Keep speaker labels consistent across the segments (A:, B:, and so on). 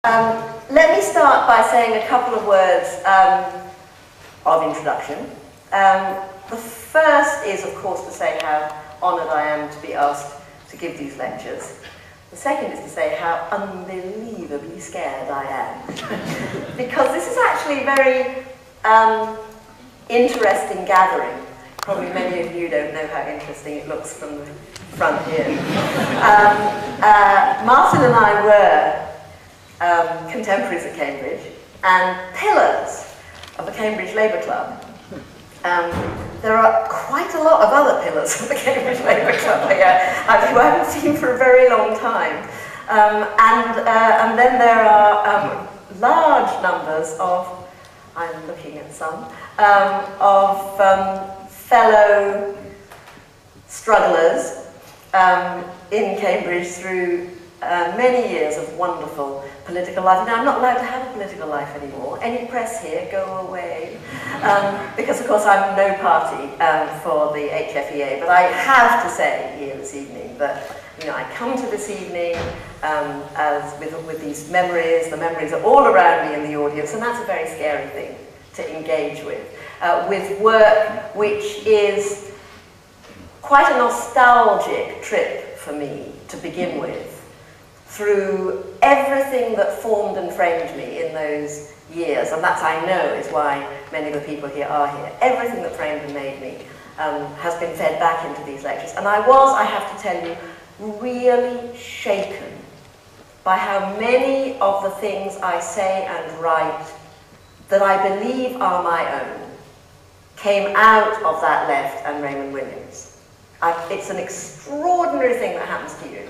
A: Let me start by saying a couple of words of introduction. The first is, of course, to say how honoured I am to be asked to give these lectures. The second is to say how unbelievably scared I am. Because this is actually a very interesting gathering. Probably many of you don't know how interesting it looks from the front here. Martin and I were contemporaries at Cambridge and pillars of the Cambridge Labour Club. There are quite a lot of other pillars of the Cambridge Labour Club here, who I haven't seen for a very long time. And then there are large numbers of, I'm looking at some, of fellow strugglers in Cambridge through many years of wonderful political life. Now, I'm not allowed to have a political life anymore. Any press here, go away. Because, of course, I'm no party for the HFEA. But I have to say here this evening that, you know, I come to this evening with these memories. The memories are all around me in the audience, and that's a very scary thing to engage with work which is quite a nostalgic trip for me to begin with, through everything that formed and framed me in those years, and that, I know, is why many of the people here are here. Everything that framed and made me has been fed back into these lectures, and I have to tell you, really shaken by how many of the things I say and write that I believe are my own came out of that left and Raymond Williams. It's an extraordinary thing that happens to you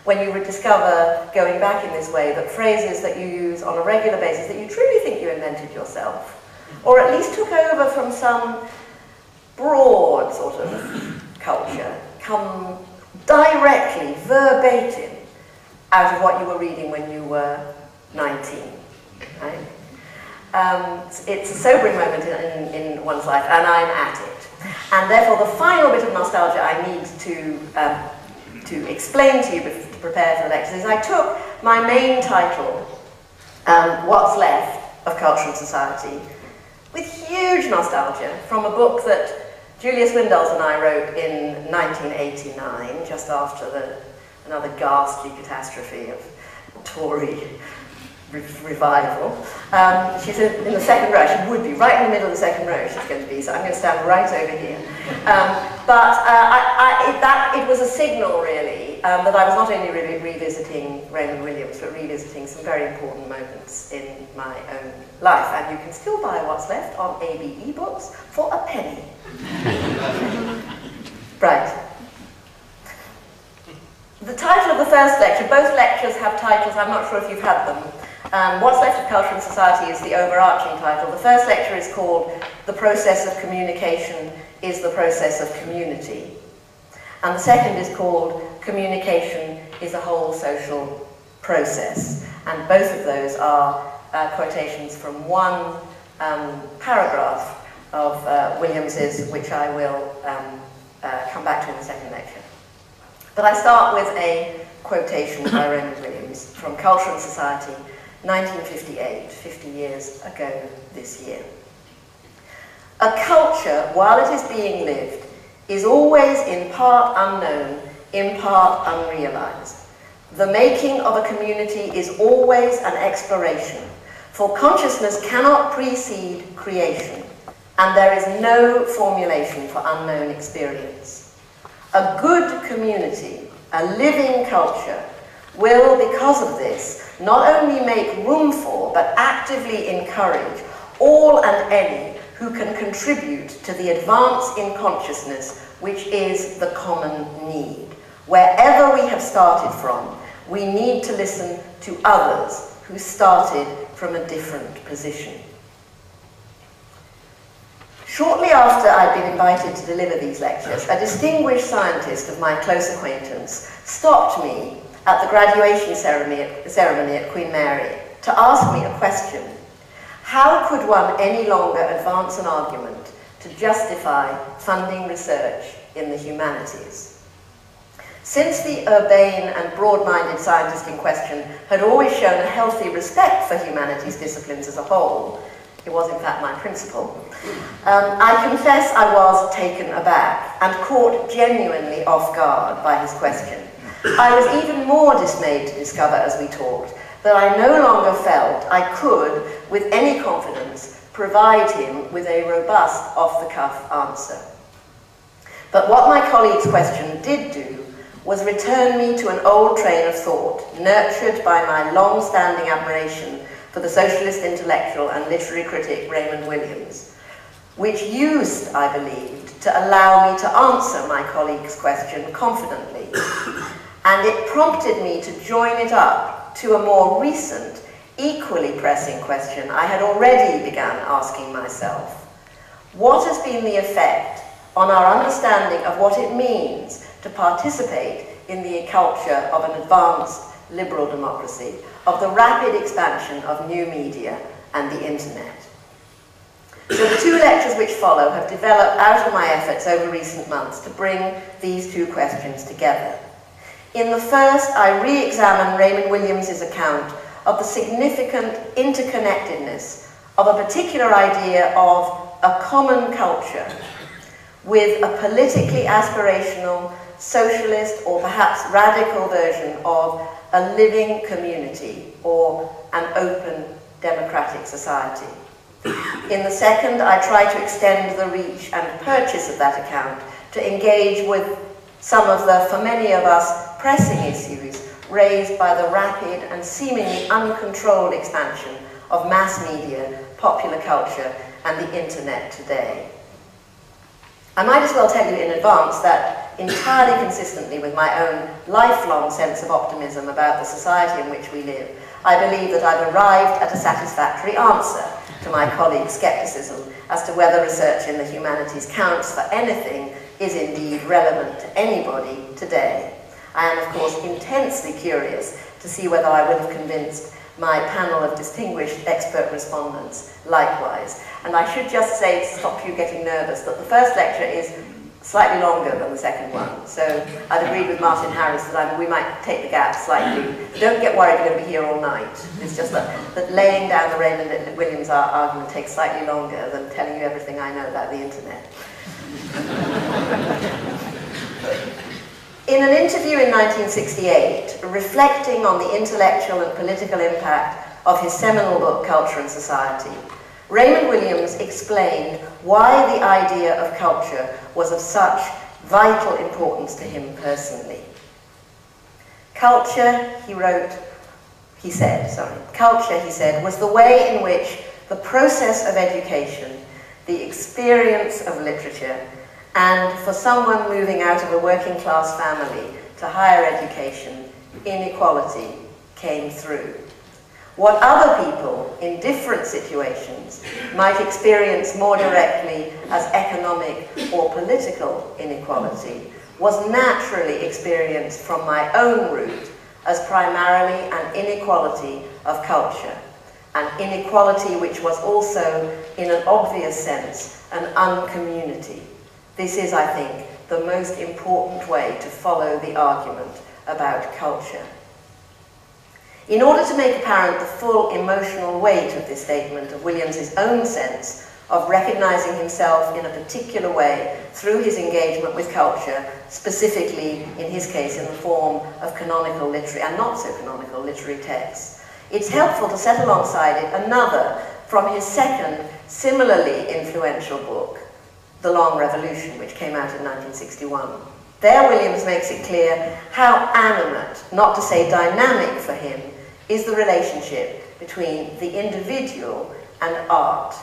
A: when you would discover, going back in this way, that phrases that you use on a regular basis that you truly think you invented yourself, or at least took over from some broad sort of culture, come directly, verbatim, out of what you were reading when you were 19, right? It's a sobering moment in one's life, and I'm at it. And therefore, the final bit of nostalgia I need to explain to you to prepare for the lectures is I took my main title, What's Left of Culture and Society, with huge nostalgia from a book that Julia Swindells and I wrote in 1989, just after another ghastly catastrophe of Tory revival. She's in the second row. She would be right in the middle of the second row. She's going to be, so I'm going to stand right over here. It was a signal, really, that I was not only revisiting Raymond Williams, but revisiting some very important moments in my own life. And you can still buy What's Left on ABE books for a penny. Right. The title of the first lecture, both lectures have titles, I'm not sure if you've had them. What's Left of Culture and Society is the overarching title. The first lecture is called The Process of Communication is the Process of Community. And the second is called Communication is a Whole Social Process. And both of those are quotations from one paragraph of Williams's, which I will come back to in the second lecture. But I start with a quotation by Raymond Williams from Culture and Society, 1958, 50 years ago this year. A culture, while it is being lived, is always in part unknown, in part unrealized. The making of a community is always an exploration, for consciousness cannot precede creation, and there is no formulation for unknown experience. A good community, a living culture, will, because of this, not only make room for, but actively encourage all and any who can contribute to the advance in consciousness, which is the common need. Wherever we have started from, we need to listen to others who started from a different position. Shortly after I'd been invited to deliver these lectures, a distinguished scientist of my close acquaintance stopped me at the graduation ceremony at Queen Mary to ask me a question. How could one any longer advance an argument to justify funding research in the humanities? Since the urbane and broad-minded scientist in question had always shown a healthy respect for humanities disciplines as a whole, it was in fact my principal, I confess I was taken aback and caught genuinely off guard by his question. I was even more dismayed to discover as we talked that I no longer felt I could, with any confidence, provide him with a robust, off-the-cuff answer. But what my colleague's question did do was return me to an old train of thought, nurtured by my long-standing admiration for the socialist intellectual and literary critic Raymond Williams, which used, I believed, to allow me to answer my colleague's question confidently. And it prompted me to join it up to a more recent, equally pressing question I had already begun asking myself. What has been the effect on our understanding of what it means to participate in the culture of an advanced liberal democracy, of the rapid expansion of new media and the internet? So the two lectures which follow have developed out of my efforts over recent months to bring these two questions together. In the first, I re-examine Raymond Williams's account of the significant interconnectedness of a particular idea of a common culture with a politically aspirational, socialist, or perhaps radical version of a living community or an open democratic society. In the second, I try to extend the reach and purchase of that account to engage with some of the, for many of us, pressing issues raised by the rapid and seemingly uncontrolled expansion of mass media, popular culture, and the internet today. I might as well tell you in advance that, entirely consistently with my own lifelong sense of optimism about the society in which we live, I believe that I've arrived at a satisfactory answer to my colleague's scepticism as to whether research in the humanities counts for anything is indeed relevant to anybody today. I am, of course, intensely curious to see whether I would have convinced my panel of distinguished expert respondents likewise. And I should just say, to stop you getting nervous, that the first lecture is slightly longer than the second one. So I'd agreed with Martin Harris that we might take the gap slightly. Don't get worried you're going to be here all night. It's just that laying down the Raymond Williams argument takes slightly longer than telling you everything I know about the internet. In an interview in 1968, reflecting on the intellectual and political impact of his seminal book, Culture and Society, Raymond Williams explained why the idea of culture was of such vital importance to him personally. Culture, he said, was the way in which the process of education, the experience of literature, and for someone moving out of a working class family to higher education, inequality came through. What other people in different situations might experience more directly as economic or political inequality was naturally experienced from my own root as primarily an inequality of culture, an inequality which was also, in an obvious sense, an uncommunity. This is, I think, the most important way to follow the argument about culture. In order to make apparent the full emotional weight of this statement of Williams's own sense of recognizing himself in a particular way through his engagement with culture, specifically, in his case, in the form of canonical literary and not so canonical literary texts, it's helpful to set alongside it another from his second, similarly influential book, The Long Revolution, which came out in 1961. There, Williams makes it clear how animate, not to say dynamic for him, is the relationship between the individual and art.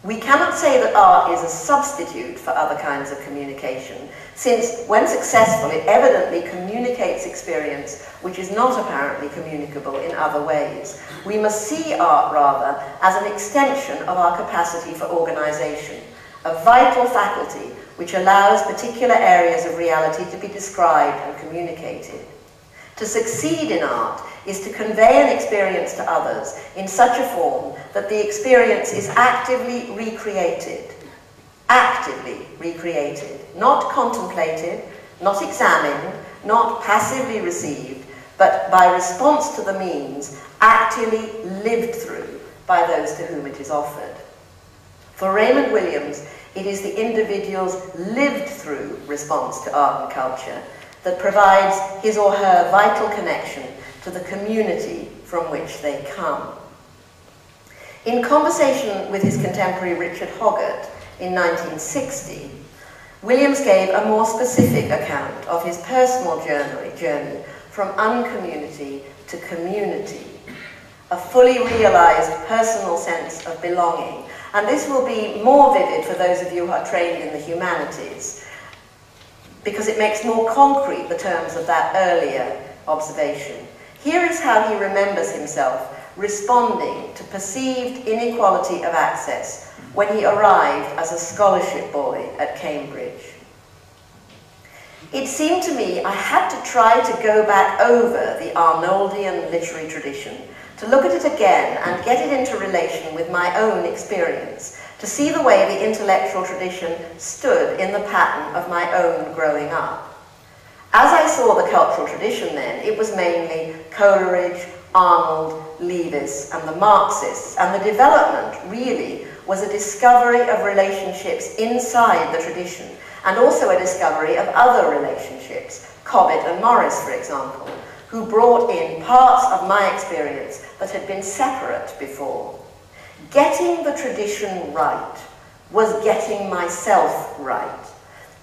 A: We cannot say that art is a substitute for other kinds of communication, since, when successful, it evidently communicates experience which is not apparently communicable in other ways. We must see art, rather, as an extension of our capacity for organization, a vital faculty which allows particular areas of reality to be described and communicated. To succeed in art is to convey an experience to others in such a form that the experience is actively recreated, not contemplated, not examined, not passively received, but by response to the means, actually lived through by those to whom it is offered. For Raymond Williams, it is the individual's lived through response to art and culture that provides his or her vital connection to the community from which they come. In conversation with his contemporary Richard Hoggart in 1960, Williams gave a more specific account of his personal journey from uncommunity to community, a fully realized personal sense of belonging. And this will be more vivid for those of you who are trained in the humanities, because it makes more concrete the terms of that earlier observation. Here is how he remembers himself responding to perceived inequality of access when he arrived as a scholarship boy at Cambridge. It seemed to me I had to try to go back over the Arnoldian literary tradition, to look at it again and get it into relation with my own experience, to see the way the intellectual tradition stood in the pattern of my own growing up. As I saw the cultural tradition then, it was mainly Coleridge, Arnold, Leavis, and the Marxists, and the development really was a discovery of relationships inside the tradition, and also a discovery of other relationships, Cobbett and Morris, for example, who brought in parts of my experience that had been separate before. Getting the tradition right was getting myself right,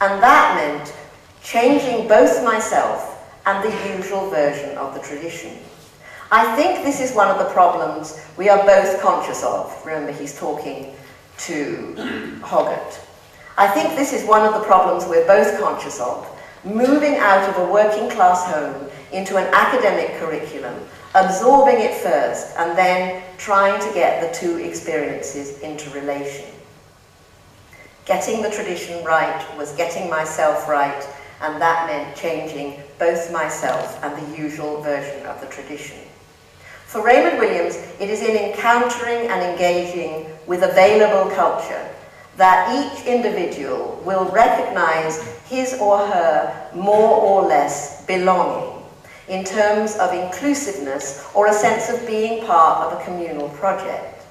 A: and that meant changing both myself and the usual version of the tradition. I think this is one of the problems we are both conscious of. Remember, he's talking to Hoggart. I think this is one of the problems we're both conscious of, moving out of a working class home into an academic curriculum, absorbing it first, and then trying to get the two experiences into relation. Getting the tradition right was getting myself right, and that meant changing both myself and the usual version of the tradition. For Raymond Williams, it is in encountering and engaging with available culture that each individual will recognize his or her more or less belonging in terms of inclusiveness or a sense of being part of a communal project.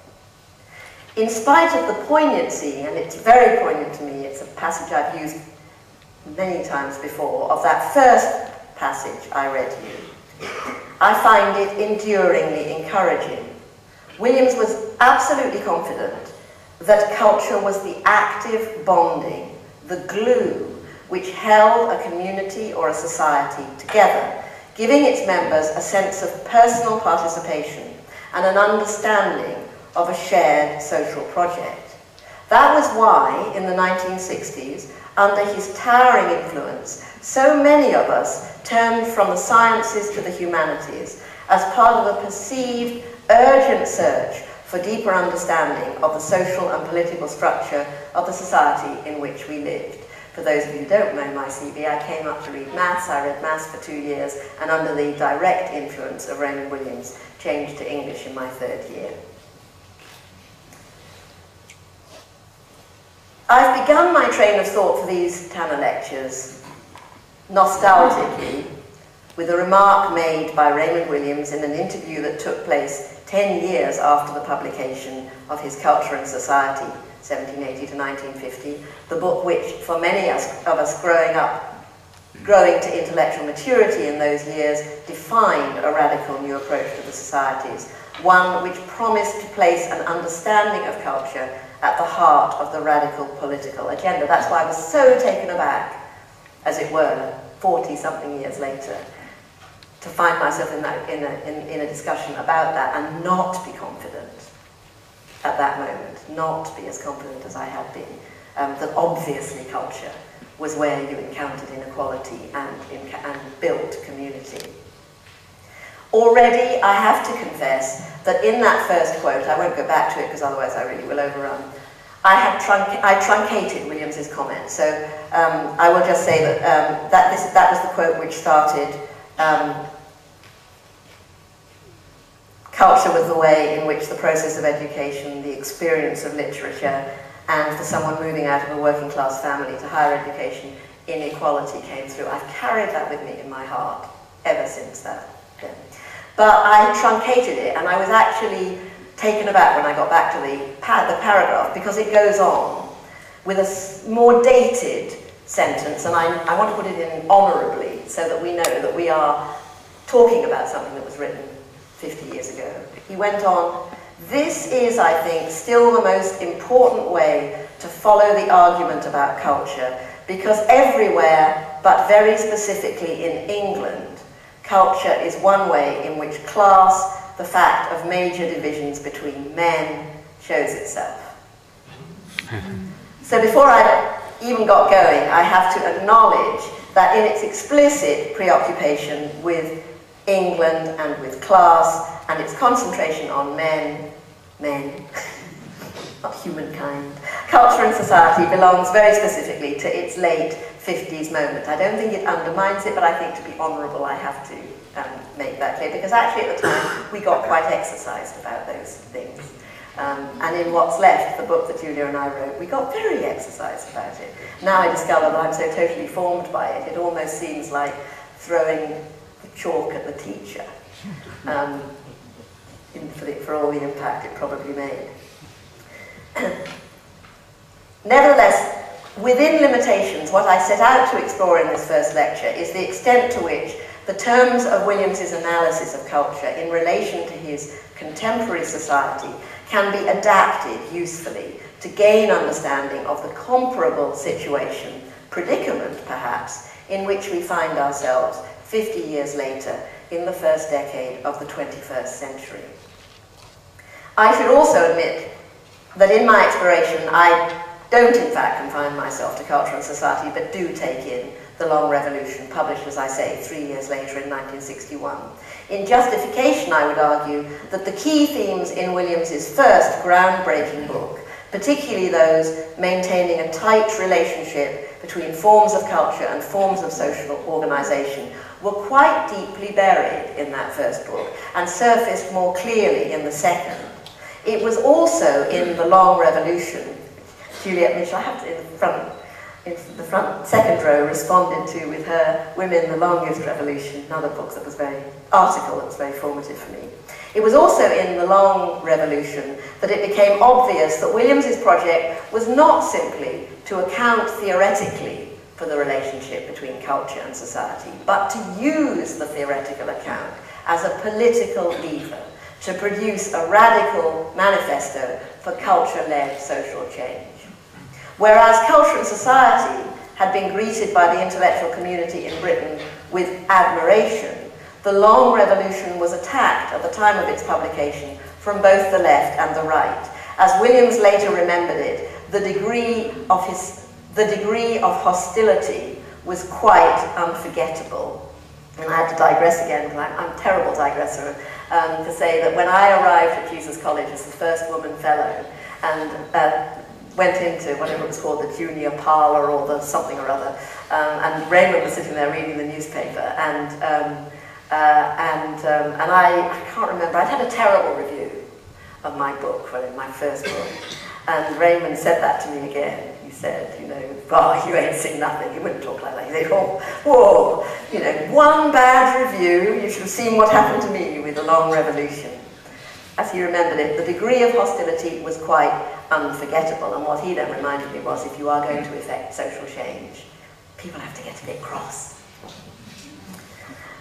A: In spite of the poignancy, and it's very poignant to me, it's a passage I've used many times before, of that first passage I read to you, I find it enduringly encouraging. Williams was absolutely confident that culture was the active bonding, the glue, which held a community or a society together, giving its members a sense of personal participation and an understanding of a shared social project. That was why, in the 1960s, under his towering influence, so many of us turned from the sciences to the humanities as part of a perceived urgent search for deeper understanding of the social and political structure of the society in which we lived. For those of you who don't know my CV, I came up to read maths. I read maths for 2 years, and under the direct influence of Raymond Williams, changed to English in my 3rd year. I've begun my train of thought for these Tanner lectures nostalgically with a remark made by Raymond Williams in an interview that took place 10 years after the publication of his Culture and Society, 1780 to 1950, the book which, for many of us growing to intellectual maturity in those years, defined a radical new approach to the societies, one which promised to place an understanding of culture at the heart of the radical political agenda. That's why I was so taken aback, as it were, 40-something years later, to find myself in a discussion about that and not be confident at that moment, not be as confident as I had been, that obviously culture was where you encountered inequality and built community. Already, I have to confess that in that first quote, I won't go back to it because otherwise I really will overrun, I truncated Williams's comment. So I will just say that that was the quote which started, culture was the way in which the process of education, the experience of literature, and for someone moving out of a working class family to higher education, inequality came through. I've carried that with me in my heart ever since that. Yeah. But I truncated it, and I was actually taken aback when I got back to the paragraph, because it goes on with a more dated sentence, and I want to put it in honourably so that we know that we are talking about something that was written 50 years ago. He went on, "This is, I think, still the most important way to follow the argument about culture, because everywhere, but very specifically in England, culture is one way in which class, the fact of major divisions between men, shows itself." So before I even got going, I have to acknowledge that in its explicit preoccupation with England and with class, and its concentration on men, not humankind, culture and society belongs very specifically to its late 50s moment. I don't think it undermines it, but I think to be honourable I have to make that clear, because actually at the time we got quite exercised about those things. And in What's Left, the book that Julia and I wrote, we got very exercised about it. Now I discover that I'm so totally formed by it, it almost seems like throwing the chalk at the teacher, for all the impact it probably made. Nevertheless, within limitations, what I set out to explore in this first lecture is the extent to which the terms of Williams's analysis of culture in relation to his contemporary society can be adapted usefully to gain understanding of the comparable situation, predicament perhaps, in which we find ourselves 50 years later in the first decade of the 21st century. I should also admit that in my exploration I don't in fact confine myself to culture and society, but do take in The Long Revolution, published, as I say, 3 years later in 1961. In justification, I would argue that the key themes in Williams's first groundbreaking book, particularly those maintaining a tight relationship between forms of culture and forms of social organisation, were quite deeply buried in that first book and surfaced more clearly in the second. It was also in The Long Revolution, Juliet Mitchell, I have to, in the front second row, responded to with her Women, the Longest Revolution, another book that was article that was very formative for me. It was also in The Long Revolution that it became obvious that Williams's project was not simply to account theoretically for the relationship between culture and society, but to use the theoretical account as a political lever to produce a radical manifesto for culture-led social change. Whereas culture and society had been greeted by the intellectual community in Britain with admiration, The Long Revolution was attacked at the time of its publication from both the left and the right. As Williams later remembered it, the degree of hostility was quite unforgettable. And I had to digress again, because I'm a terrible digresser, to say that when I arrived at Jesus College as the first woman fellow, and went into whatever it was called, the junior parlour or the something or other, and Raymond was sitting there reading the newspaper, and I can't remember, I'd had a terrible review of my book, my first book, and Raymond said that to me again. He said, you know, "Oh, you ain't seen nothing, you wouldn't talk like that." He said, "Oh, whoa, you know, one bad review, you should have seen what happened to me with The Long Revolution." As he remembered it, the degree of hostility was quite unforgettable, and what he then reminded me was, if you are going to effect social change, people have to get a bit cross.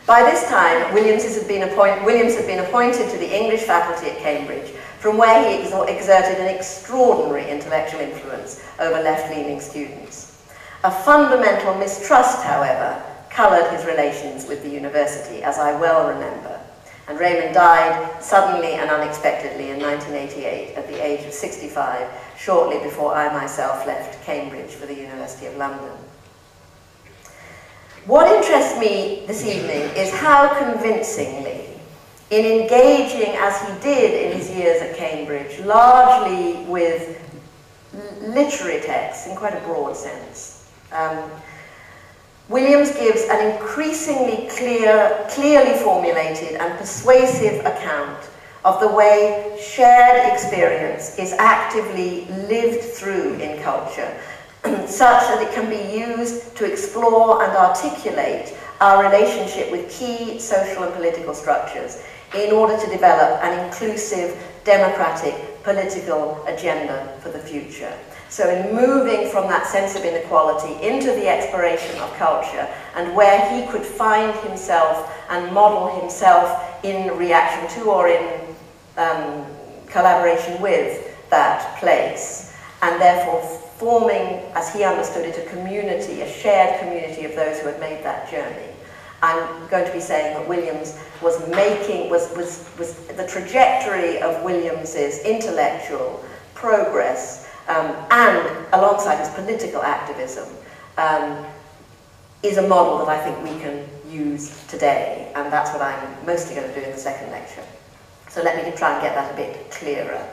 A: By this time, Williams had been appointed to the English faculty at Cambridge, from where he exerted an extraordinary intellectual influence over left-leaning students. A fundamental mistrust, however, coloured his relations with the university, as I well remember. And Raymond died suddenly and unexpectedly in 1988 at the age of 65, shortly before I myself left Cambridge for the University of London. What interests me this evening is how convincingly, in engaging as he did in his years at Cambridge, largely with literary texts in quite a broad sense, Williams gives an increasingly clearly formulated and persuasive account of the way shared experience is actively lived through in culture, such that it can be used to explore and articulate our relationship with key social and political structures in order to develop an inclusive, democratic, political agenda for the future. So in moving from that sense of inequality into the exploration of culture, and where he could find himself and model himself in reaction to or in collaboration with that place, and therefore forming, as he understood it, a community, a shared community of those who had made that journey. I'm going to be saying that Williams was the trajectory of Williams's intellectual progress, and alongside his political activism, is a model that I think we can use today, and that's what I'm mostly going to do in the second lecture. So let me try and get that a bit clearer.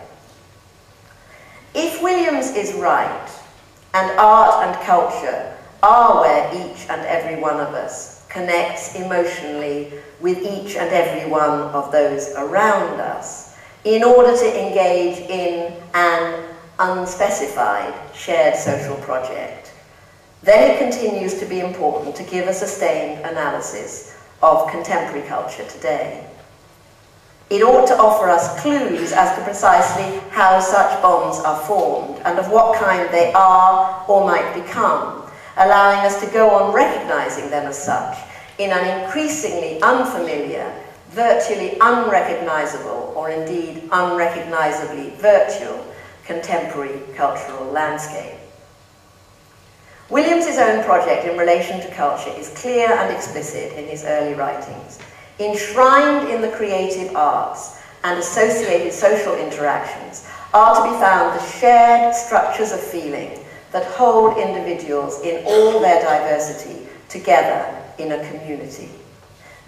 A: If Williams is right, and art and culture are where each and every one of us connects emotionally with each and every one of those around us, in order to engage in an unspecified shared social project, then it continues to be important to give a sustained analysis of contemporary culture today. It ought to offer us clues as to precisely how such bonds are formed and of what kind they are or might become, allowing us to go on recognizing them as such in an increasingly unfamiliar, virtually unrecognizable, or indeed unrecognizably virtual contemporary cultural landscape. Williams's own project in relation to culture is clear and explicit in his early writings. Enshrined in the creative arts and associated social interactions are to be found the shared structures of feeling that hold individuals in all their diversity together in a community.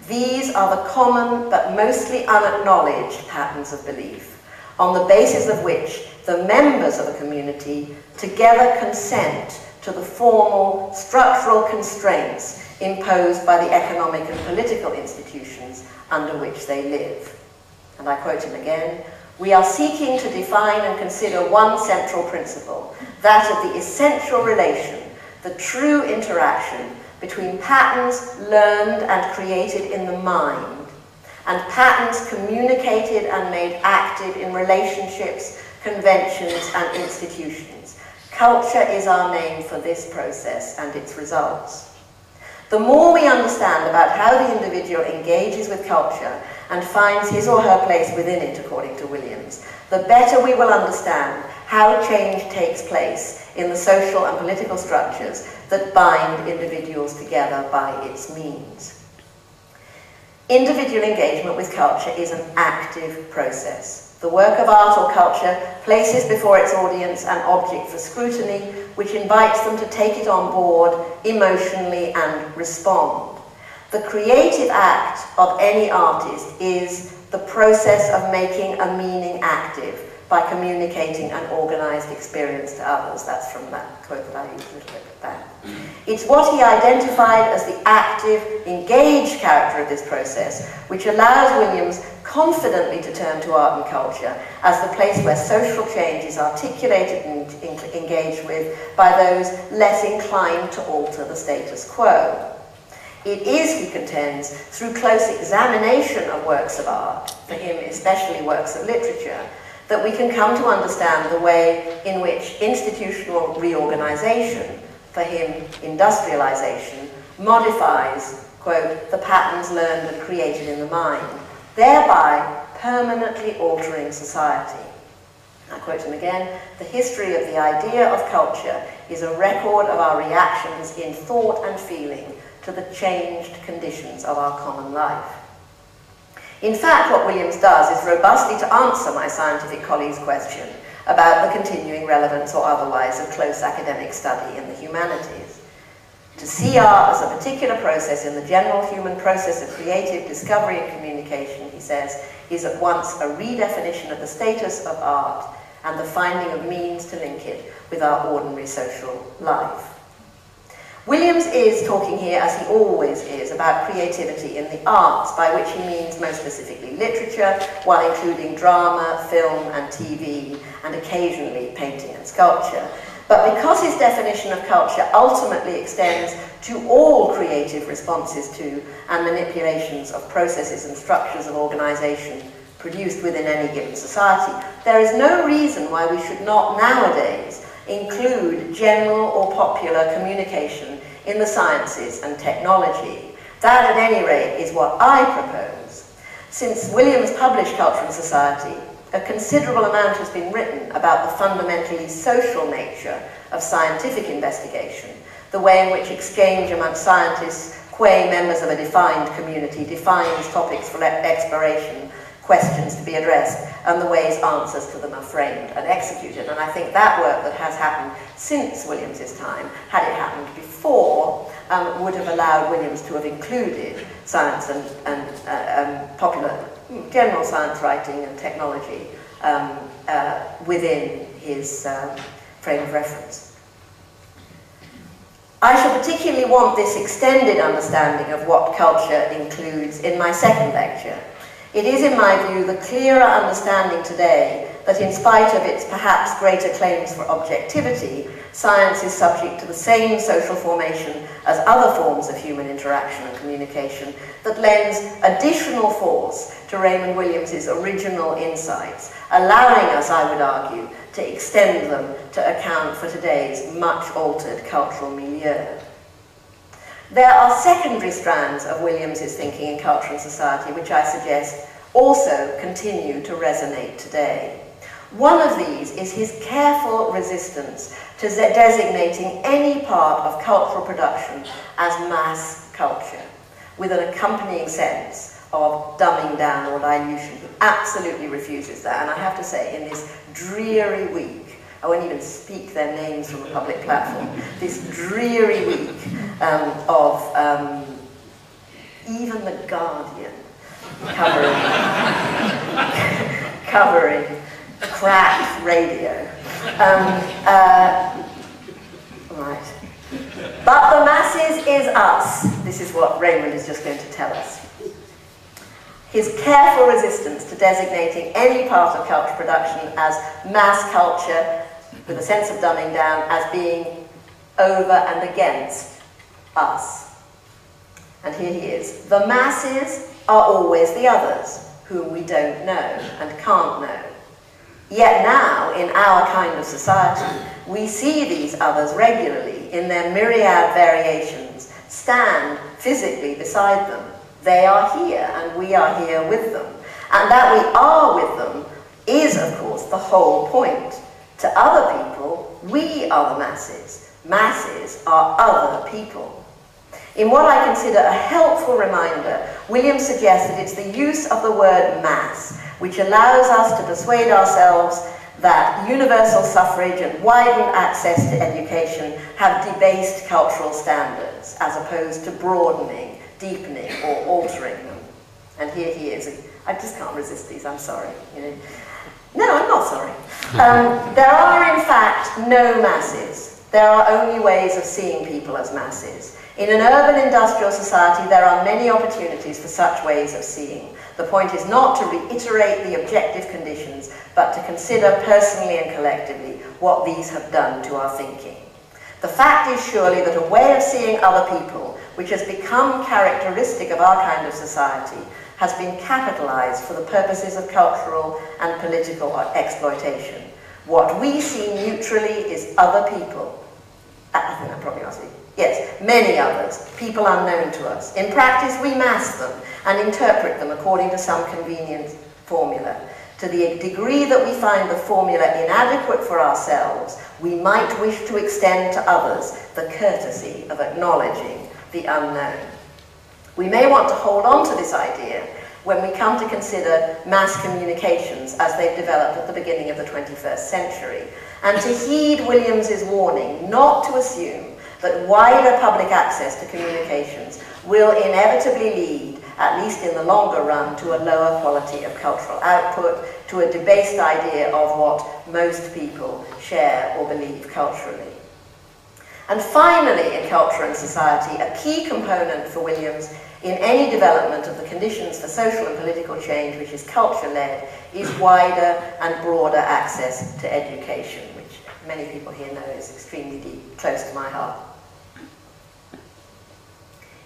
A: These are the common but mostly unacknowledged patterns of belief, on the basis of which the members of a community together consent to the formal structural constraints imposed by the economic and political institutions under which they live. And I quote him again, "We are seeking to define and consider one central principle, that of the essential relation, the true interaction between patterns learned and created in the mind, and patterns communicated and made active in relationships, conventions, and institutions. Culture is our name for this process and its results." The more we understand about how the individual engages with culture and finds his or her place within it, according to Williams, the better we will understand how change takes place in the social and political structures that bind individuals together by its means. Individual engagement with culture is an active process. The work of art or culture places before its audience an object for scrutiny, which invites them to take it on board emotionally and respond. The creative act of any artist is the process of making a meaning active by communicating an organized experience to others. That's from that quote that I used a little bit back. It's what he identified as the active, engaged character of this process, which allows Williams confidently to turn to art and culture as the place where social change is articulated and engaged with by those less inclined to alter the status quo. It is, he contends, through close examination of works of art, for him especially works of literature, that we can come to understand the way in which institutional reorganization, for him industrialization, modifies, quote, the patterns learned and created in the mind, thereby permanently altering society. I quote him again, "The history of the idea of culture is a record of our reactions in thought and feeling to the changed conditions of our common life." In fact, what Williams does is robustly to answer my scientific colleague's question about the continuing relevance or otherwise of close academic study in the humanities. To see art as a particular process in the general human process of creative discovery and communication, he says, is at once a redefinition of the status of art and the finding of means to link it with our ordinary social life. Williams is talking here, as he always is, about creativity in the arts, by which he means most specifically literature, while including drama, film and TV, and occasionally painting and sculpture. But because his definition of culture ultimately extends to all creative responses to and manipulations of processes and structures of organisation produced within any given society, there is no reason why we should not nowadays include general or popular communication in the sciences and technology. That, at any rate, is what I propose. Since Williams published Culture and Society, a considerable amount has been written about the fundamentally social nature of scientific investigation, the way in which exchange amongst scientists, qua members of a defined community, defines topics for exploration, questions to be addressed, and the ways answers to them are framed and executed. And I think that work that has happened since Williams's time, had it happened before, would have allowed Williams to have included science and popular, general science writing and technology within his frame of reference. I shall particularly want this extended understanding of what culture includes in my second lecture. It is, in my view, the clearer understanding today that in spite of its perhaps greater claims for objectivity, science is subject to the same social formation as other forms of human interaction and communication that lends additional force to Raymond Williams's original insights, allowing us, I would argue, to extend them to account for today's much altered cultural milieu. There are secondary strands of Williams's thinking in Culture and Society which I suggest also continue to resonate today. One of these is his careful resistance to designating any part of cultural production as mass culture, with an accompanying sense of dumbing down or dilution. He absolutely refuses that, and I have to say, in this dreary week, I won't even speak their names from a public platform, this dreary week of even The Guardian covering crap radio. Right. But the masses is us. This is what Raymond is just going to tell us. His careful resistance to designating any part of culture production as mass culture, with a sense of dumbing down, as being over and against us. And here he is. The masses are always the others, whom we don't know and can't know. Yet now, in our kind of society, we see these others regularly in their myriad variations, stand physically beside them. They are here, and we are here with them. And that we are with them is, of course, the whole point. To other people, we are the masses. Masses are other people. In what I consider a helpful reminder, Williams suggests that it's the use of the word mass which allows us to persuade ourselves that universal suffrage and widened access to education have debased cultural standards, as opposed to broadening, deepening, or altering them. And here he is. I just can't resist these, I'm sorry. You know. No, I'm not sorry. There are, in fact, no masses. There are only ways of seeing people as masses. In an urban industrial society, there are many opportunities for such ways of seeing. The point is not to reiterate the objective conditions, but to consider personally and collectively what these have done to our thinking. The fact is surely that a way of seeing other people, which has become characteristic of our kind of society, has been capitalized for the purposes of cultural and political exploitation. What we see neutrally is other people. I think that probably must be. Yes, many others, people unknown to us. In practice, we mass them and interpret them according to some convenient formula. To the degree that we find the formula inadequate for ourselves, we might wish to extend to others the courtesy of acknowledging the unknown. We may want to hold on to this idea when we come to consider mass communications as they've developed at the beginning of the 21st century, and to heed Williams's warning not to assume that wider public access to communications will inevitably lead, at least in the longer run, to a lower quality of cultural output, to a debased idea of what most people share or believe culturally. And finally, in Culture and Society, a key component for Williams in any development of the conditions for social and political change which is culture-led is wider and broader access to education, which many people here know is extremely deep, close to my heart.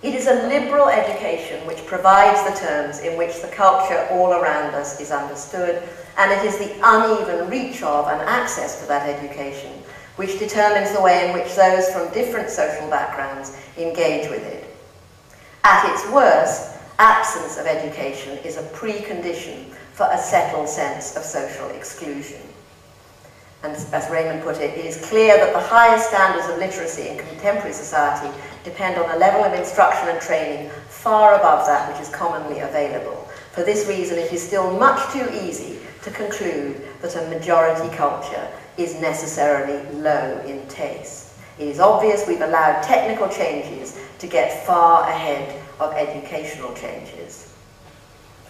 A: It is a liberal education which provides the terms in which the culture all around us is understood, and it is the uneven reach of and access to that education which determines the way in which those from different social backgrounds engage with it. At its worst, absence of education is a precondition for a settled sense of social exclusion. And as Raymond put it, it is clear that the highest standards of literacy in contemporary society depend on a level of instruction and training far above that which is commonly available. For this reason, it is still much too easy to conclude that a majority culture is necessarily low in taste. It is obvious we've allowed technical changes to get far ahead of educational changes.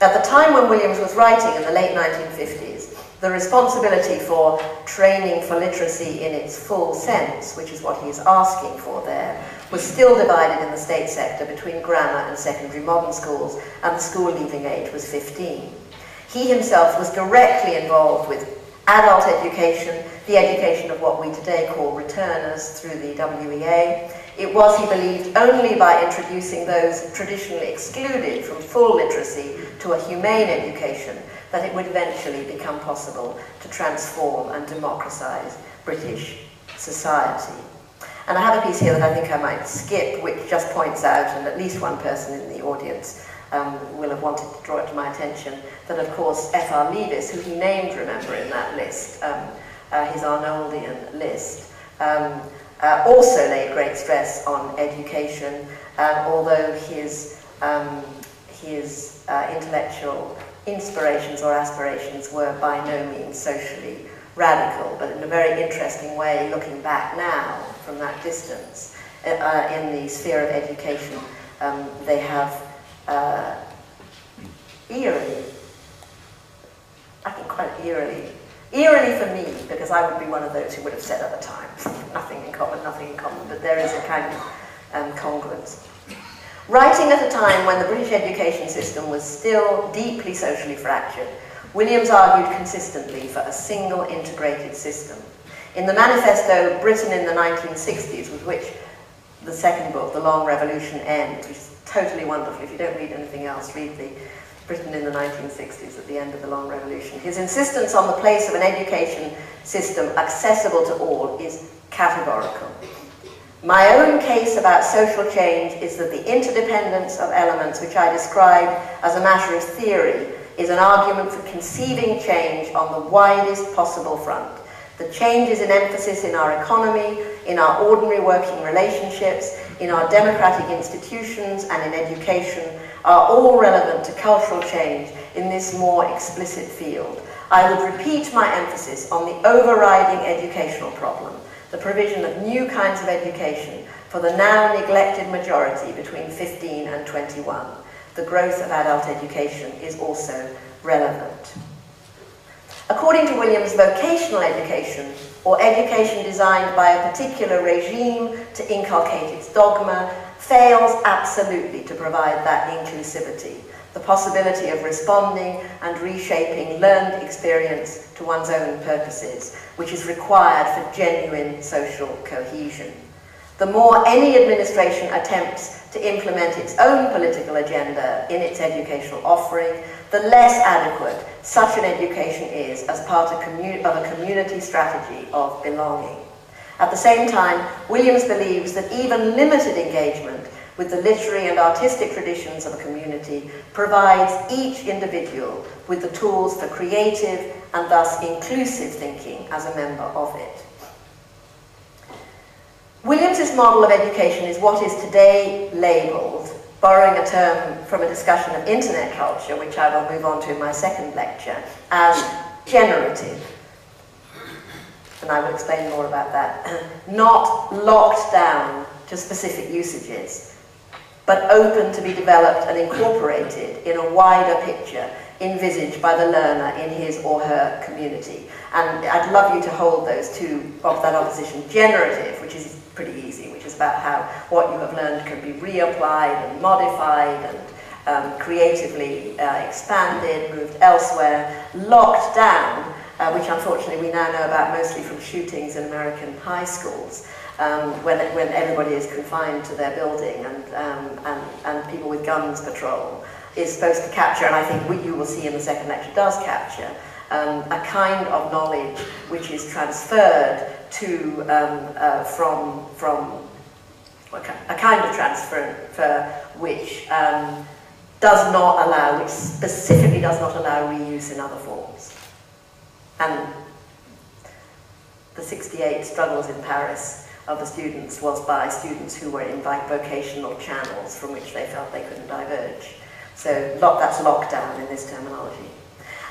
A: At the time when Williams was writing in the late 1950s, the responsibility for training for literacy in its full sense, which is what he is asking for there, was still divided in the state sector between grammar and secondary modern schools, and the school leaving age was 15. He himself was directly involved with adult education, the education of what we today call returners through the WEA. It was, he believed, only by introducing those traditionally excluded from full literacy to a humane education that it would eventually become possible to transform and democratise British society. And I have a piece here that I think I might skip, which just points out, and at least one person in the audience will have wanted to draw it to my attention, that of course F.R. Leavis, who he named, remember, in that list, his Arnoldian list, also laid great stress on education, although his intellectual inspirations or aspirations were by no means socially radical, but in a very interesting way, looking back now from that distance, in the sphere of education, they have eerily, I think quite eerily for me, because I would be one of those who would have said at the time, nothing in common, but there is a kind of congruence. Writing at a time when the British education system was still deeply socially fractured, Williams argued consistently for a single integrated system. In the manifesto Britain in the 1960s, with which the second book, The Long Revolution, ends, which is totally wonderful. If you don't read anything else, read the Britain in the 1960s at the end of the Long Revolution. His insistence on the place of an education system accessible to all is categorical. My own case about social change is that the interdependence of elements which I described as a matter of theory is an argument for conceiving change on the widest possible front. The changes in emphasis in our economy, in our ordinary working relationships, in our democratic institutions and in education are all relevant to cultural change in this more explicit field. I would repeat my emphasis on the overriding educational problem, the provision of new kinds of education for the now neglected majority between 15 and 21. The growth of adult education is also relevant. According to Williams, vocational education, or education designed by a particular regime to inculcate its dogma, fails absolutely to provide that inclusivity, the possibility of responding and reshaping learned experience to one's own purposes, which is required for genuine social cohesion. The more any administration attempts to implement its own political agenda in its educational offering, the less adequate such an education is as part of a community strategy of belonging. At the same time, Williams believes that even limited engagement with the literary and artistic traditions of a community provides each individual with the tools for creative and thus inclusive thinking as a member of it. Williams's model of education is what is today labelled, borrowing a term from a discussion of internet culture, which I will move on to in my second lecture, as generative. And I will explain more about that. Not locked down to specific usages, but open to be developed and incorporated in a wider picture envisaged by the learner in his or her community. And I'd love you to hold those two of that opposition. Generative, which is pretty easy, which is about how what you have learned can be reapplied and modified and creatively expanded, moved elsewhere. Locked down which unfortunately we now know about mostly from shootings in American high schools, when everybody is confined to their building and people with guns patrol, is supposed to capture, and I think what you will see in the second lecture does capture, a kind of knowledge which is transferred to, a kind of transfer which does not allow, which specifically does not allow reuse in other forms. And the 68 struggles in Paris of the students was by students who were in vocational channels from which they felt they couldn't diverge. So that's lockdown in this terminology.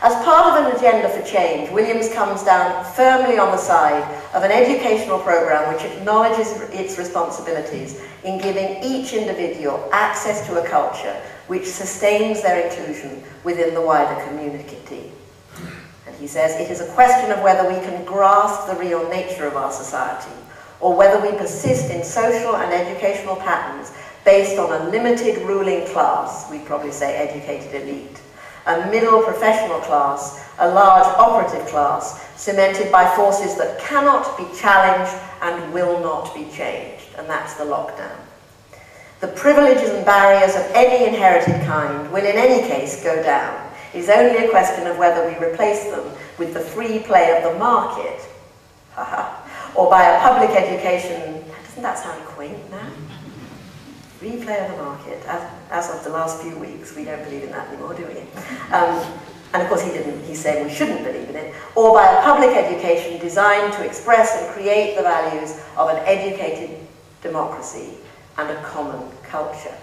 A: As part of an agenda for change, Williams comes down firmly on the side of an educational program which acknowledges its responsibilities in giving each individual access to a culture which sustains their inclusion within the wider community. And he says, it is a question of whether we can grasp the real nature of our society, or whether we persist in social and educational patterns based on a limited ruling class, we'd probably say educated elite, a middle professional class, a large operative class, cemented by forces that cannot be challenged and will not be changed, and that's the lockdown. The privileges and barriers of any inherited kind will in any case go down. It is only a question of whether we replace them with the free play of the market, or by a public education. Doesn't that sound quaint now? Free play of the market. As of the last few weeks, we don't believe in that anymore, do we? And of course he's saying we shouldn't believe in it. Or by a public education designed to express and create the values of an educated democracy and a common culture.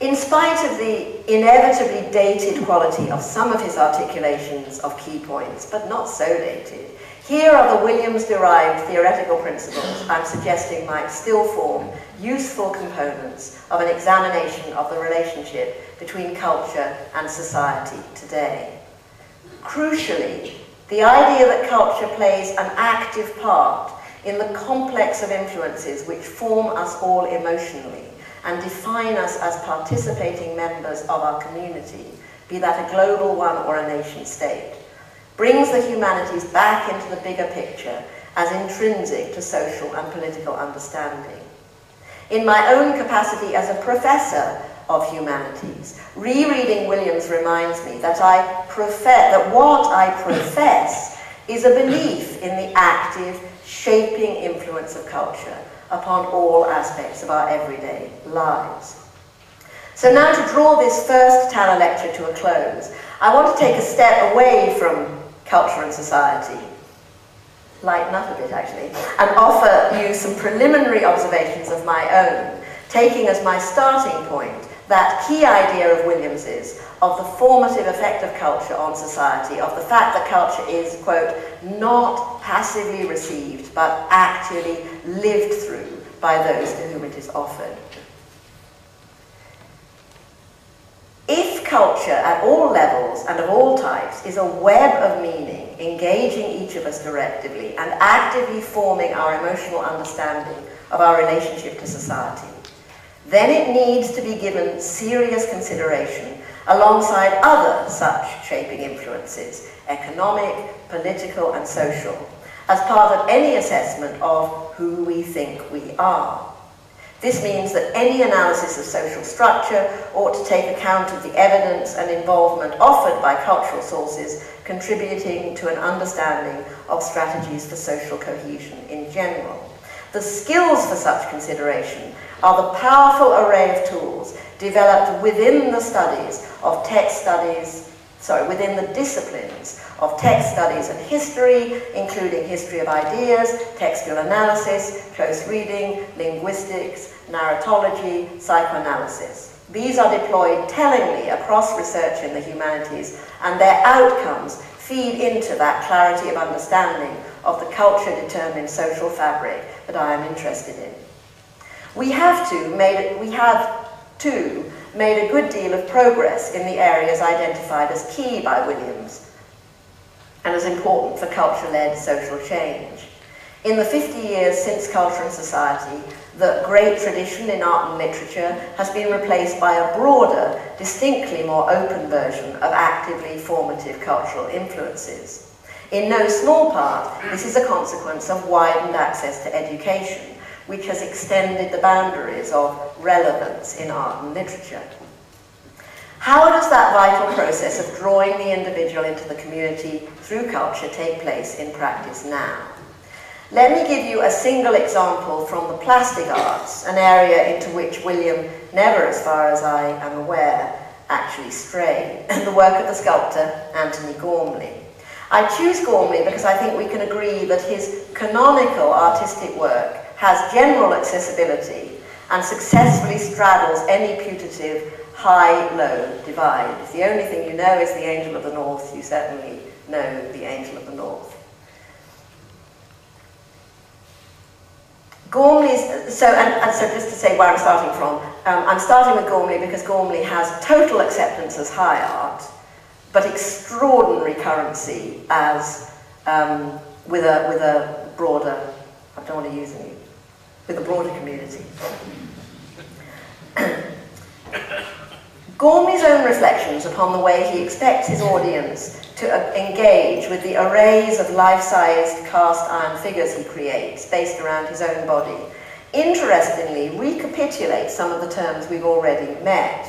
A: In spite of the inevitably dated quality of some of his articulations of key points, but not so dated, here are the Williams-derived theoretical principles I'm suggesting might still form useful components of an examination of the relationship between culture and society today. Crucially, the idea that culture plays an active part in the complex of influences which form us all emotionally and define us as participating members of our community, be that a global one or a nation state, brings the humanities back into the bigger picture as intrinsic to social and political understanding. In my own capacity as a professor of humanities, rereading Williams reminds me that what I profess is a belief in the active, shaping influence of culture upon all aspects of our everyday lives. So now, to draw this first Tanner lecture to a close, I want to take a step away from culture and society, lighten up a bit actually, and offer you some preliminary observations of my own, taking as my starting point that key idea of Williams's of the formative effect of culture on society, of the fact that culture is, quote, not passively received, but actually lived through by those to whom it is offered. If culture at all levels and of all types is a web of meaning, engaging each of us directively and actively forming our emotional understanding of our relationship to society, then it needs to be given serious consideration alongside other such shaping influences, economic, political, and social, as part of any assessment of who we think we are. This means that any analysis of social structure ought to take account of the evidence and involvement offered by cultural sources contributing to an understanding of strategies for social cohesion in general. The skills for such consideration are the powerful array of tools developed within the within the disciplines of text studies and history, including history of ideas, textual analysis, close reading, linguistics, narratology, psychoanalysis. These are deployed tellingly across research in the humanities, and their outcomes feed into that clarity of understanding of the culture-determined social fabric that I am interested in. We have too made a good deal of progress in the areas identified as key by Williams and as important for culture-led social change. In the 50 years since Culture and Society, the great tradition in art and literature has been replaced by a broader, distinctly more open version of actively formative cultural influences. In no small part, this is a consequence of widened access to education, which has extended the boundaries of relevance in art and literature. How does that vital process of drawing the individual into the community through culture take place in practice now? Let me give you a single example from the plastic arts, an area into which William never, as far as I am aware, actually strayed, the work of the sculptor Anthony Gormley. I choose Gormley because I think we can agree that his canonical artistic work has general accessibility and successfully straddles any putative high-low divide. If the only thing you know is the Angel of the North, you certainly know the Angel of the North. Gormley's, so just to say where I'm starting from, I'm starting with Gormley because Gormley has total acceptance as high art, but extraordinary currency as with a broader, I don't want to use any, with a broader community. Gormley's own reflections upon the way he expects his audience to engage with the arrays of life-sized cast iron figures he creates based around his own body, interestingly recapitulates some of the terms we've already met.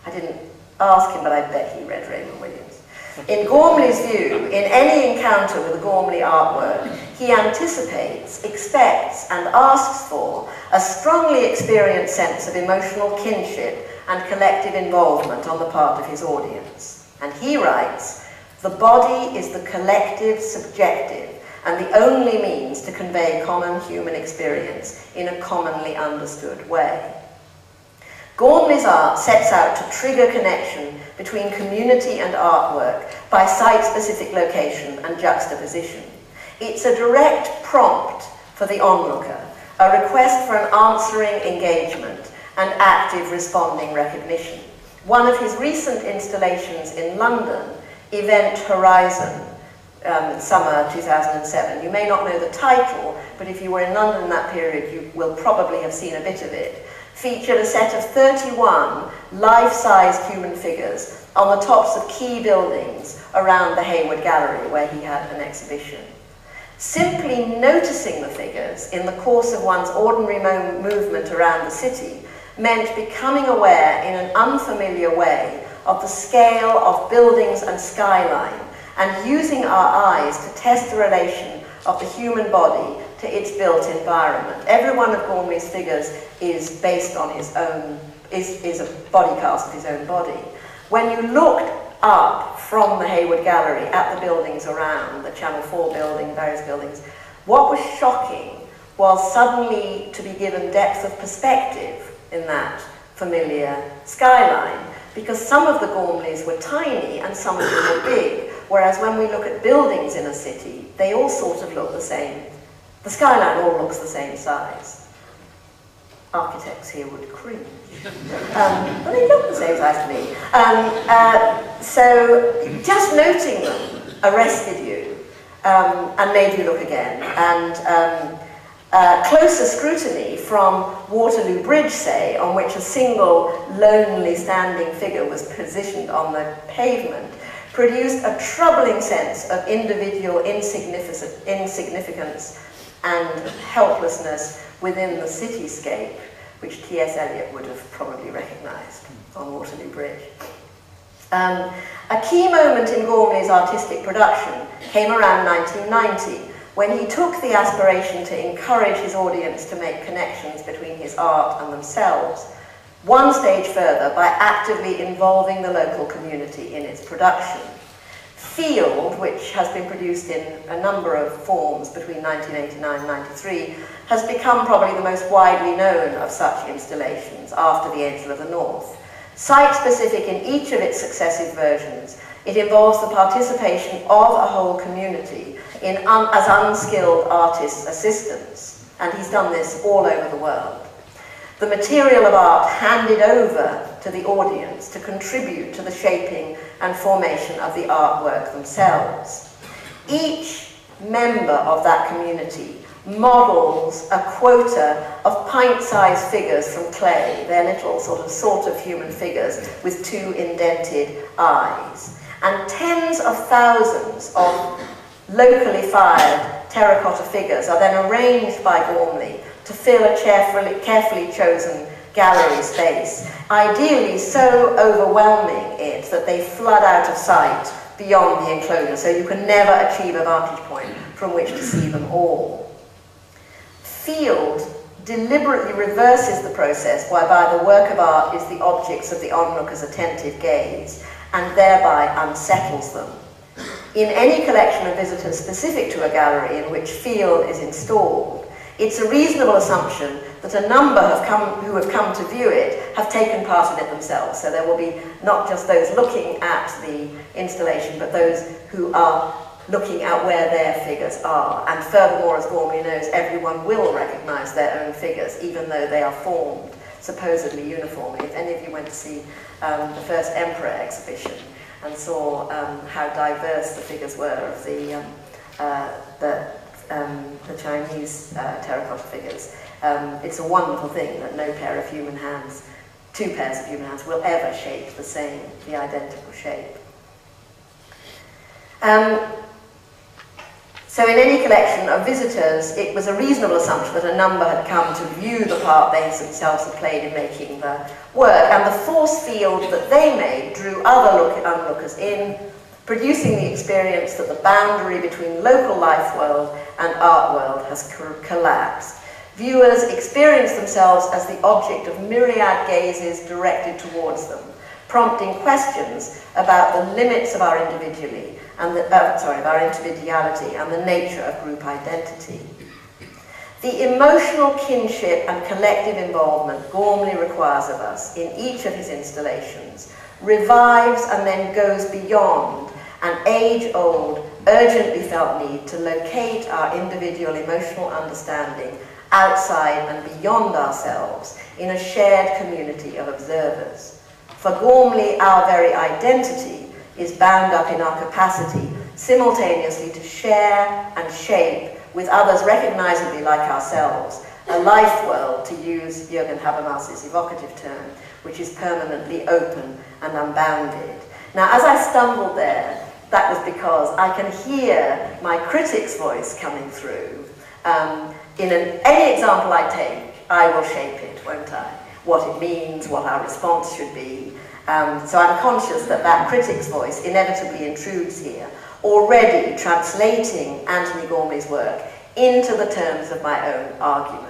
A: I didn't ask him, but I bet he read Raymond Williams. In Gormley's view, in any encounter with a Gormley artwork, he anticipates, expects, and asks for a strongly experienced sense of emotional kinship and collective involvement on the part of his audience. And he writes, "The body is the collective subjective and the only means to convey common human experience in a commonly understood way." Gormley's art sets out to trigger connection between community and artwork by site-specific location and juxtaposition. It's a direct prompt for the onlooker, a request for an answering engagement and active responding recognition. One of his recent installations in London, Event Horizon, summer 2007. You may not know the title, but if you were in London in that period, you will probably have seen a bit of it. Featured a set of 31 life-sized human figures on the tops of key buildings around the Hayward Gallery, where he had an exhibition. Simply noticing the figures in the course of one's ordinary movement around the city meant becoming aware in an unfamiliar way of the scale of buildings and skyline, and using our eyes to test the relation of the human body to its built environment. Every one of Gormley's figures is based on his own, is a body cast of his own body. When you looked up from the Hayward Gallery at the buildings around, the Channel 4 building, various buildings, what was shocking was suddenly to be given depth of perspective in that familiar skyline, because some of the Gormleys were tiny and some of them were big, whereas when we look at buildings in a city, they all sort of look the same. The skyline all looks the same size. Architects here would cringe. But they look the same size to me. So just noting them arrested you and made you look again. And closer scrutiny from Waterloo Bridge, say, on which a single lonely standing figure was positioned on the pavement, produced a troubling sense of individual insignificance and helplessness within the cityscape, which T.S. Eliot would have probably recognised on Waterloo Bridge. A key moment in Gormley's artistic production came around 1990, when he took the aspiration to encourage his audience to make connections between his art and themselves one stage further by actively involving the local community in its production. Field, which has been produced in a number of forms between 1989 and 93, has become probably the most widely known of such installations after The Angel of the North. Site-specific in each of its successive versions, it involves the participation of a whole community as unskilled artists' assistants, and he's done this all over the world. The material of art handed over to the audience to contribute to the shaping and formation of the artwork themselves. Each member of that community models a quota of pint-sized figures from clay. They're little sort of human figures with two indented eyes. And tens of thousands of locally fired terracotta figures are then arranged by Gormley to fill a carefully chosen gallery space, ideally so overwhelming it that they flood out of sight beyond the enclosure, so you can never achieve a vantage point from which to see them all. Field deliberately reverses the process whereby the work of art is the objects of the onlooker's attentive gaze, and thereby unsettles them. In any collection of visitors specific to a gallery in which field is installed, it's a reasonable assumption that a number who have come to view it have taken part in it themselves. So there will be not just those looking at the installation, but those who are looking at where their figures are. And furthermore, as Gormley knows, everyone will recognise their own figures, even though they are formed supposedly uniformly. If any of you went to see the first Emperor exhibition and saw how diverse the figures were of the Chinese terracotta figures, it's a wonderful thing that no pair of human hands, two pairs of human hands, will ever shape the identical shape. So in any collection of visitors, it was a reasonable assumption that a number had come to view the part they themselves had played in making the work, and the force field that they made drew other onlookers in, producing the experience that the boundary between local life world and art world has collapsed. Viewers experience themselves as the object of myriad gazes directed towards them, prompting questions about the limits of our individuality and the nature of group identity. The emotional kinship and collective involvement Gormley requires of us in each of his installations revives and then goes beyond an age-old, urgently felt need to locate our individual emotional understanding outside and beyond ourselves in a shared community of observers. For Gormley, our very identity is bound up in our capacity simultaneously to share and shape with others recognizably like ourselves, a life world, to use Jürgen Habermas's evocative term, which is permanently open and unbounded. Now, as I stumbled there, that was because I can hear my critic's voice coming through. Any example I take, I will shape it, won't I? What it means, what our response should be. So I'm conscious that that critic's voice inevitably intrudes here, already translating Anthony Gormley's work into the terms of my own argument.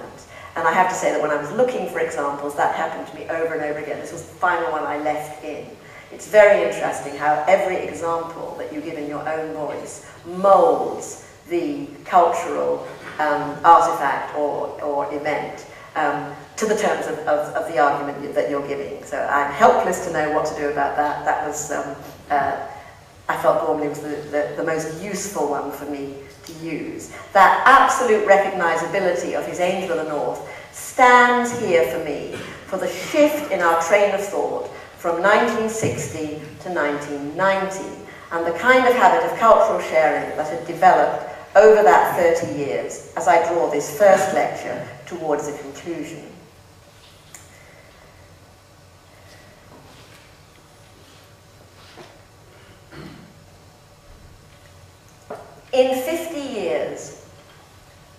A: And I have to say that when I was looking for examples, that happened to me over and over again. This was the final one I left in. It's very interesting how every example that you give in your own voice molds the cultural artifact or event to the terms of the argument that you're giving. So I'm helpless to know what to do about that. That was, I felt Gormley was the most useful one for me to use. That absolute recognizability of his Angel of the North stands here for me for the shift in our train of thought from 1960 to 1990, and the kind of habit of cultural sharing that had developed over that 30 years as I draw this first lecture towards a conclusion. In 50 years,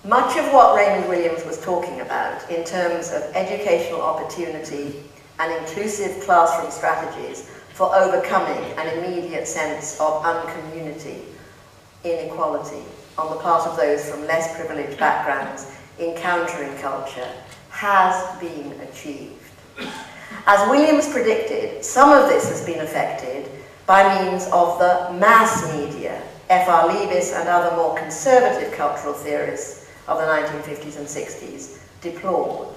A: much of what Raymond Williams was talking about in terms of educational opportunity and inclusive classroom strategies for overcoming an immediate sense of uncommunity, inequality, on the part of those from less privileged backgrounds encountering culture, has been achieved. As Williams predicted, some of this has been affected by means of the mass media F.R. Leibis and other more conservative cultural theorists of the 1950s and 60s deplored.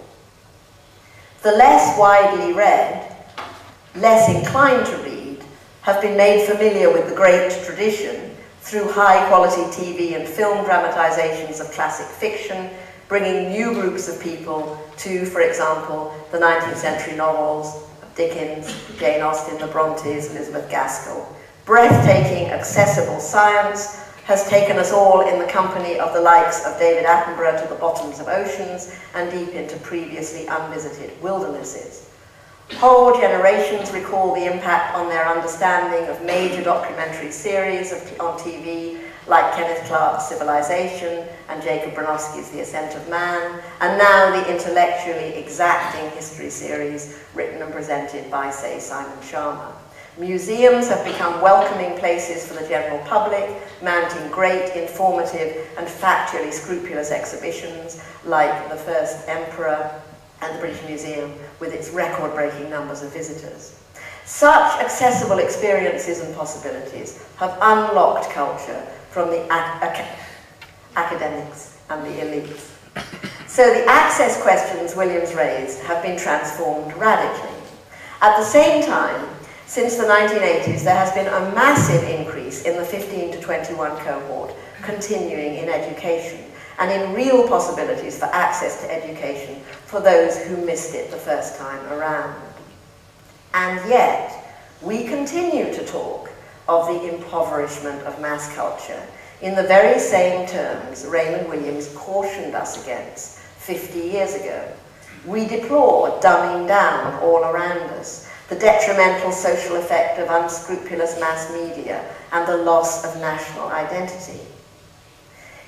A: The less widely read, less inclined to read, have been made familiar with the great tradition through high-quality TV and film dramatizations of classic fiction, bringing new groups of people to, for example, the 19th century novels of Dickens, Jane Austen, the Brontes, Elizabeth Gaskell. Breathtaking, accessible science, has taken us all in the company of the likes of David Attenborough to the bottoms of oceans and deep into previously unvisited wildernesses. Whole generations recall the impact on their understanding of major documentary series on TV, like Kenneth Clarke's Civilization and Jacob Bronowski's The Ascent of Man, and now the intellectually exacting history series written and presented by, say, Simon Sharma. Museums have become welcoming places for the general public, mounting great, informative, and factually scrupulous exhibitions like The First Emperor and the British Museum, with its record-breaking numbers of visitors. Such accessible experiences and possibilities have unlocked culture from the academics and the elites. So the access questions Williams raised have been transformed radically. At the same time, since the 1980s, there has been a massive increase in the 15 to 21 cohort continuing in education and in real possibilities for access to education for those who missed it the first time around. And yet, we continue to talk of the impoverishment of mass culture in the very same terms Raymond Williams cautioned us against 50 years ago. We deplore dumbing down all around us, the detrimental social effect of unscrupulous mass media and the loss of national identity.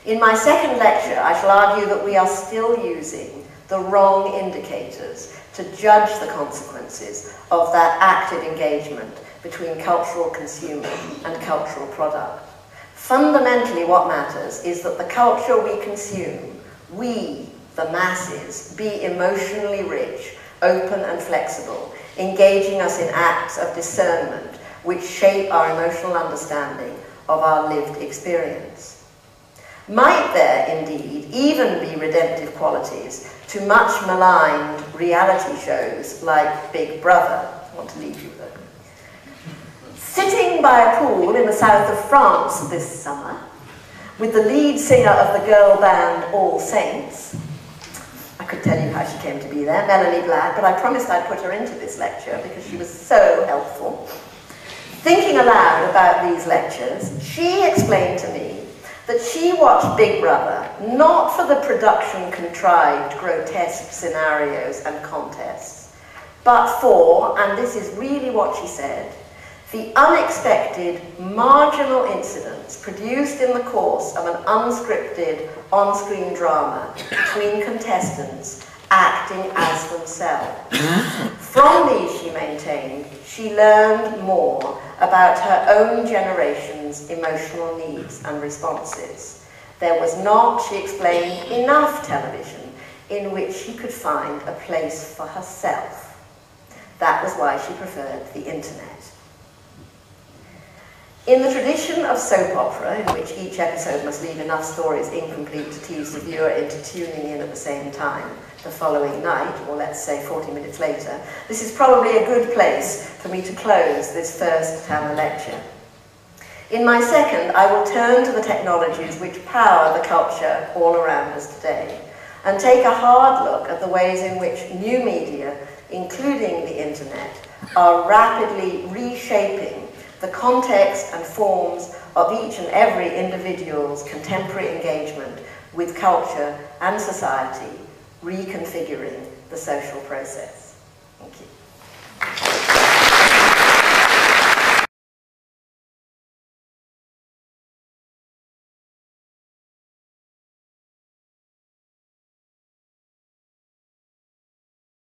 A: In my second lecture, I shall argue that we are still using the wrong indicators to judge the consequences of that active engagement between cultural consumer and cultural product. Fundamentally, what matters is that the culture we consume, we, the masses, be emotionally rich, open and flexible, engaging us in acts of discernment which shape our emotional understanding of our lived experience. Might there, indeed, even be redemptive qualities to much maligned reality shows like Big Brother? I want to leave you with that. Sitting by a pool in the south of France this summer, with the lead singer of the girl band All Saints, I could tell you how she came to be there, Melanie Black, but I promised I'd put her into this lecture because she was so helpful. Thinking aloud about these lectures, she explained to me that she watched Big Brother not for the production-contrived grotesque scenarios and contests, but for, and this is really what she said, the unexpected marginal incidents produced in the course of an unscripted on-screen drama between contestants acting as themselves. From these, she maintained, she learned more about her own generation's emotional needs and responses. There was not, she explained, enough television in which she could find a place for herself. That was why she preferred the internet. In the tradition of soap opera, in which each episode must leave enough stories incomplete to tease the viewer into tuning in at the same time the following night, or let's say 40 minutes later, this is probably a good place for me to close this first Tama lecture. In my second, I will turn to the technologies which power the culture all around us today, and take a hard look at the ways in which new media, including the internet, are rapidly reshaping the context and forms of each and every individual's contemporary engagement with culture and society, reconfiguring the social process. Thank you.